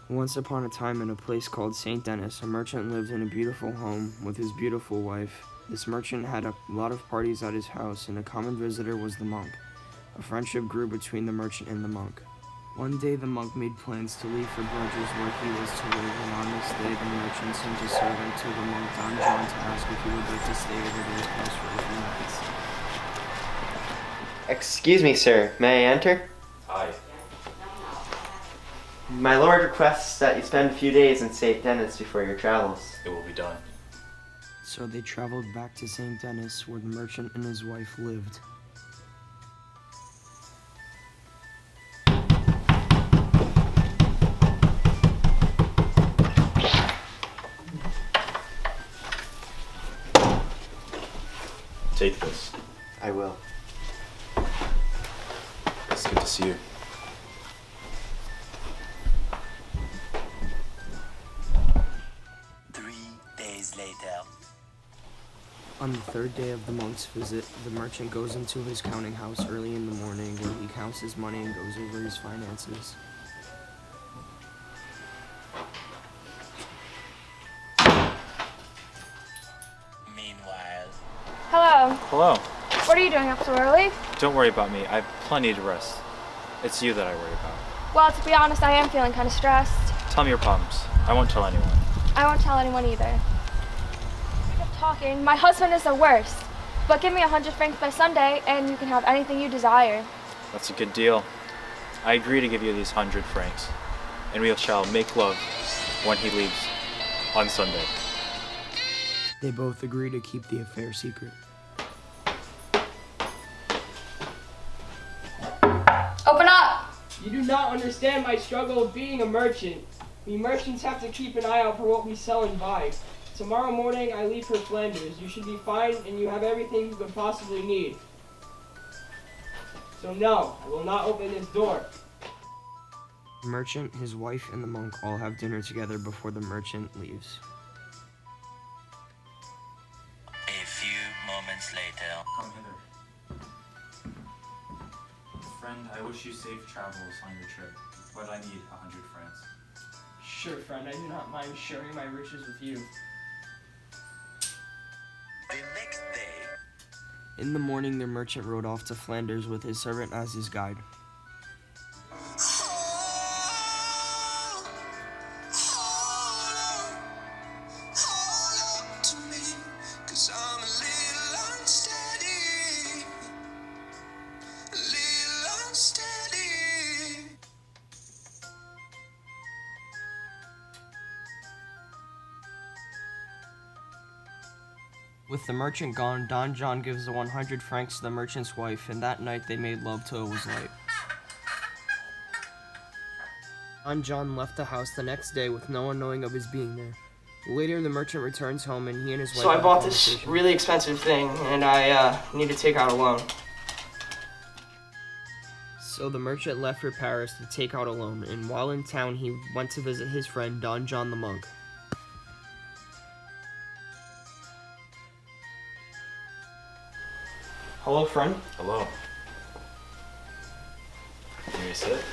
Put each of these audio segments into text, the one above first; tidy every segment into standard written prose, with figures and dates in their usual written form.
Once upon a time in a place called St. Denis, a merchant lived in a beautiful home with his beautiful wife. This merchant had a lot of parties at his house, and a common visitor was the monk. A friendship grew between the merchant and the monk. One day the monk made plans to leave for Bruges where he was to live, and on this day the merchant sent a servant to the monk Don John to ask if he would like to stay over at his house for a few nights. Excuse me, sir. May I enter? Hi. My lord requests that you spend a few days in St. Denis before your travels. It will be done. So they traveled back to St. Denis where the merchant and his wife lived. Take this. I will. It's good to see you. Later. On the third day of the monk's visit, the merchant goes into his counting house early in the morning where he counts his money and goes over his finances. Meanwhile. Hello. Hello. What are you doing up so early? Don't worry about me. I have plenty to rest. It's you that I worry about. Well, to be honest, I am feeling kind of stressed. Tell me your problems. I won't tell anyone. I won't tell anyone either. Speaking of talking, my husband is the worst. But give me 100 francs by Sunday, and you can have anything you desire. That's a good deal. I agree to give you these 100 francs, and we shall make love when he leaves on Sunday. They both agree to keep the affair secret. Open up! You do not understand my struggle of being a merchant. We merchants have to keep an eye out for what we sell and buy. Tomorrow morning I leave for Flanders. You should be fine and you have everything you could possibly need. So no, I will not open this door. The merchant, his wife, and the monk all have dinner together before the merchant leaves. A few moments later. Come hither. Friend, I wish you safe travels on your trip, but I need 100 francs. Sure, friend, I do not mind sharing my riches with you. The next day. In the morning, the merchant rode off to Flanders with his servant as his guide. With the merchant gone, Don John gives the 100 francs to the merchant's wife, and that night they made love till it was light. Don John left the house the next day with no one knowing of his being there. Later, the merchant returns home, and he and his wife So I have a bought this conversation. really expensive thing, and I need to take out a loan. So the merchant left for Paris to take out a loan, and while in town, he went to visit his friend Don John the monk. Hello, friend. Hello. Can you sit?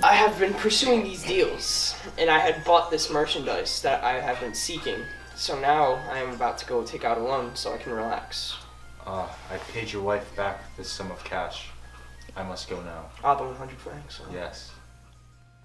I have been pursuing these deals, and I had bought this merchandise that I have been seeking. So now I am about to go take out a loan so I can relax. I paid your wife back this sum of cash. I must go now. The 100 francs. Yes.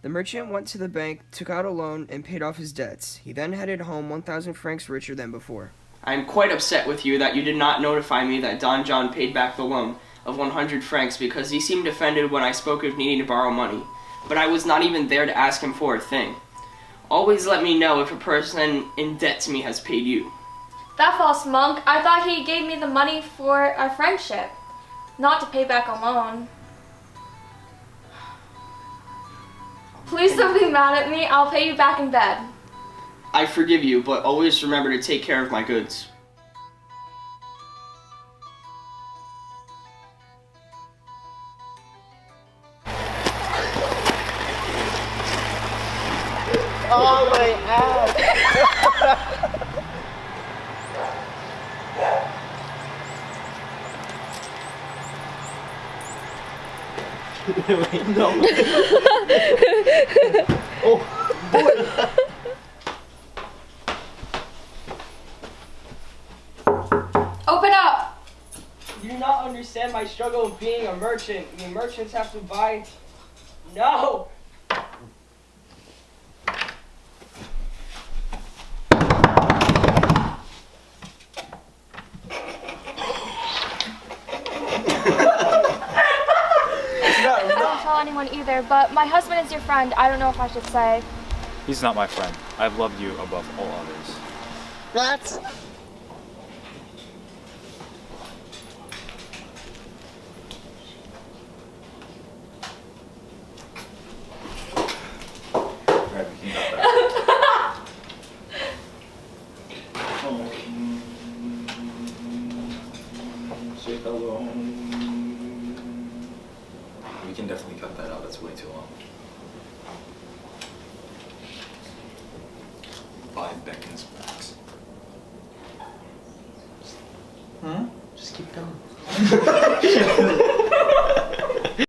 The merchant went to the bank, took out a loan, and paid off his debts. He then headed home 1,000 francs richer than before. I am quite upset with you that you did not notify me that Don John paid back the loan of 100 francs because he seemed offended when I spoke of needing to borrow money. But I was not even there to ask him for a thing. Always let me know if a person in debt to me has paid you. That false monk, I thought he gave me the money for our friendship, not to pay back a loan. Please don't be mad at me, I'll pay you back in bed. I forgive you, but always remember to take care of my goods. Oh, my ass! Wait, no. Open up! You do not understand my struggle of being a merchant. I mean, merchants have to buy. No! Don't tell anyone either, but my husband is your friend. I don't know if I should say. He's not my friend. I've loved you above all others. What? Right, we can cut that. Say hello. We can definitely cut that out. That's way too long. 5 beckons max. Just keep going.